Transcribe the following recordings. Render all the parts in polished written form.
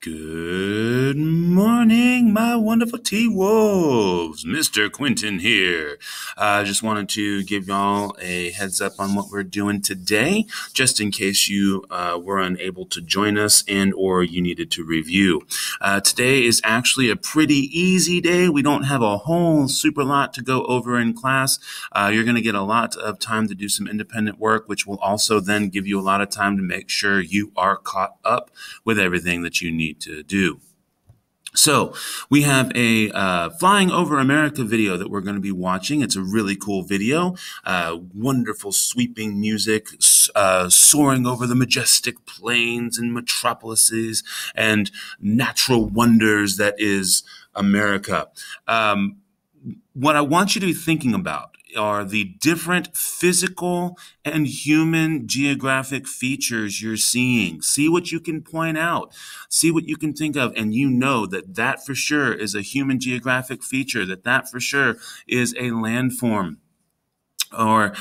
Good morning, my wonderful T-Wolves. Mr. Quentin here. I just wanted to give y'all a heads up on what we're doing today, just in case you were unable to join us and or you needed to review. Today is actually a pretty easy day. We don't have a whole super lot to go over in class. You're going to get a lot of time to do some independent work, which will also then give you a lot of time to make sure you are caught up with everything that you need to do. So we have a Flying Over America video that we're going to be watching. It's a really cool video. Wonderful sweeping music, soaring over the majestic plains and metropolises and natural wonders that is America. What I want you to be thinking about are the different physical and human geographic features you're seeing. See what you can point out. See what you can think of, and you know that that for sure is a human geographic feature, that for sure is a landform or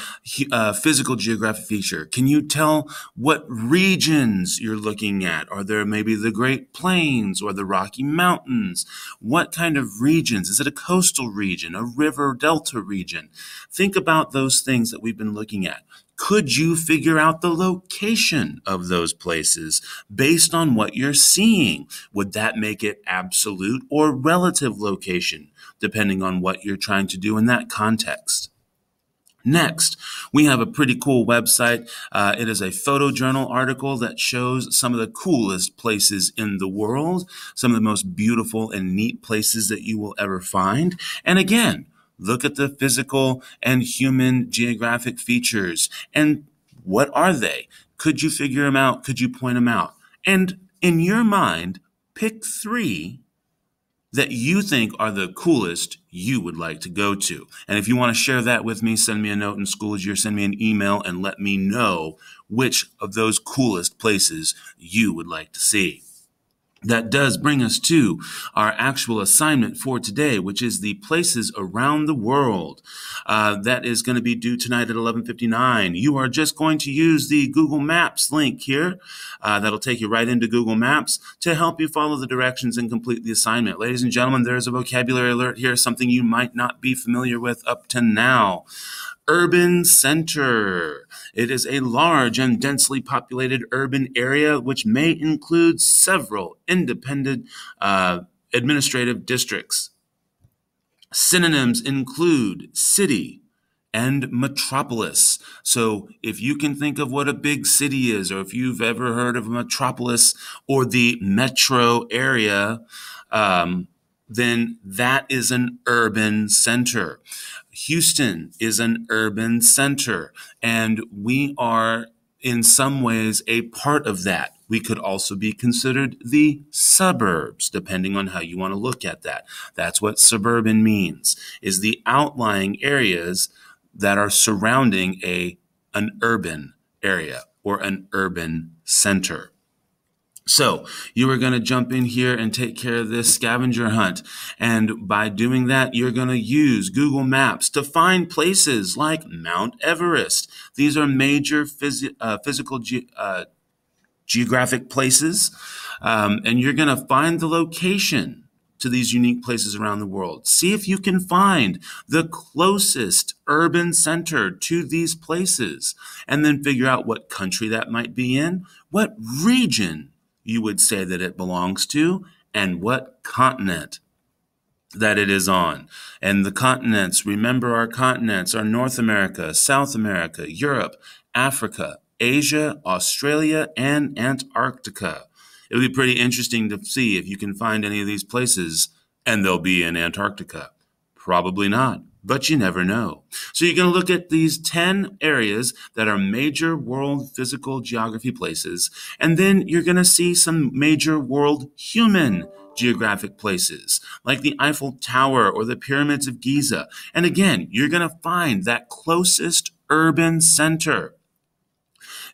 physical geographic feature. Can you tell what regions you're looking at? Are there maybe the Great Plains or the Rocky Mountains? What kind of regions? Is it a coastal region, a river delta region? Think about those things that we've been looking at. Could you figure out the location of those places based on what you're seeing? Would that make it absolute or relative location, depending on what you're trying to do in that context? Next, we have a pretty cool website. It is a photojournal article that shows some of the coolest places in the world, some of the most beautiful and neat places that you will ever find. And again, look at the physical and human geographic features. And what are they? Could you figure them out? Could you point them out? And in your mind, pick 3 that you think are the coolest you would like to go to. And if you want to share that with me, send me a note in Schoology or send me an email and let me know which of those coolest places you would like to see. That does bring us to our actual assignment for today, which is the places around the world. That is going to be due tonight at 11:59. You are just going to use the Google Maps link here. That'll take you right into Google Maps to help you follow the directions and complete the assignment. Ladies and gentlemen, there's a vocabulary alert here, something you might not be familiar with up to now. Urban center. It is a large and densely populated urban area which may include several independent administrative districts. Synonyms include city and metropolis. So if you can think of what a big city is, or if you've ever heard of a metropolis or the metro area, then that is an urban center. Houston is an urban center, and we are in some ways a part of that. We could also be considered the suburbs, depending on how you want to look at that. That's what suburban means, is the outlying areas that are surrounding an urban area or an urban center. So you are going to jump in here and take care of this scavenger hunt. And by doing that, you're going to use Google Maps to find places like Mount Everest. These are major physical geographic places. And you're going to find the location to these unique places around the world. See if you can find the closest urban center to these places, and then figure out what country that might be in, what region you would say that it belongs to, and what continent that it is on. And the continents, remember our continents are North America, South America, Europe, Africa, Asia, Australia, and Antarctica. It would be pretty interesting to see if you can find any of these places and they'll be in Antarctica. Probably not, but you never know. So you're going to look at these 10 areas that are major world physical geography places, and then you're going to see some major world human geographic places, like the Eiffel Tower or the Pyramids of Giza. And again, you're going to find that closest urban center.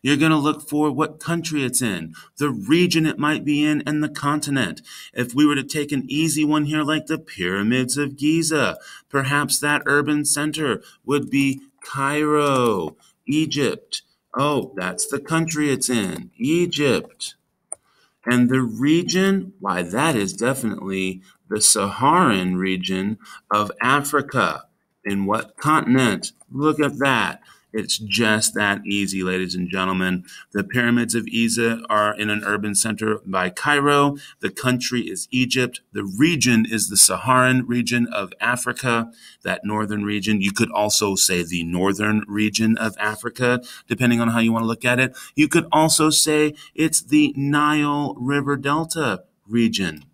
You're going to look for what country it's in, the region it might be in, and the continent. If we were to take an easy one here, like the Pyramids of Giza, perhaps that urban center would be Cairo, Egypt. Oh, that's the country it's in, Egypt. And the region, why, that is definitely the Saharan region of Africa. In what continent? Look at that. It's just that easy, ladies and gentlemen. The pyramids of Giza are in an urban center by Cairo. The country is Egypt. The region is the Saharan region of Africa, that northern region. You could also say the northern region of Africa, depending on how you want to look at it. You could also say it's the Nile River Delta region.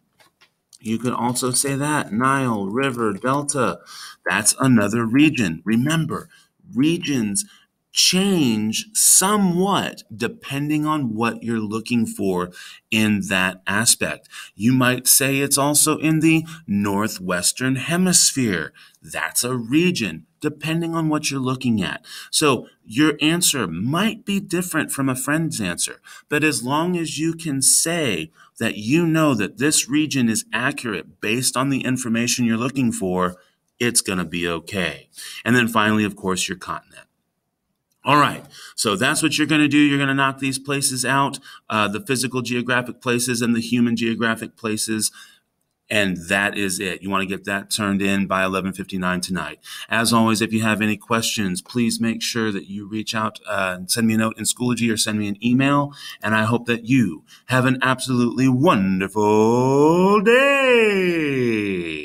You could also say that Nile River Delta. That's another region. Remember, regions change somewhat depending on what you're looking for in that aspect. You might say it's also in the northwestern hemisphere. That's a region, depending on what you're looking at. So your answer might be different from a friend's answer, but as long as you can say that you know that this region is accurate based on the information you're looking for, it's going to be okay. And then finally, of course, your continent. All right, so that's what you're going to do. You're going to knock these places out, the physical geographic places and the human geographic places. And that is it. You want to get that turned in by 11:59 tonight. As always, if you have any questions, please make sure that you reach out and send me a note in Schoology or send me an email. And I hope that you have an absolutely wonderful day.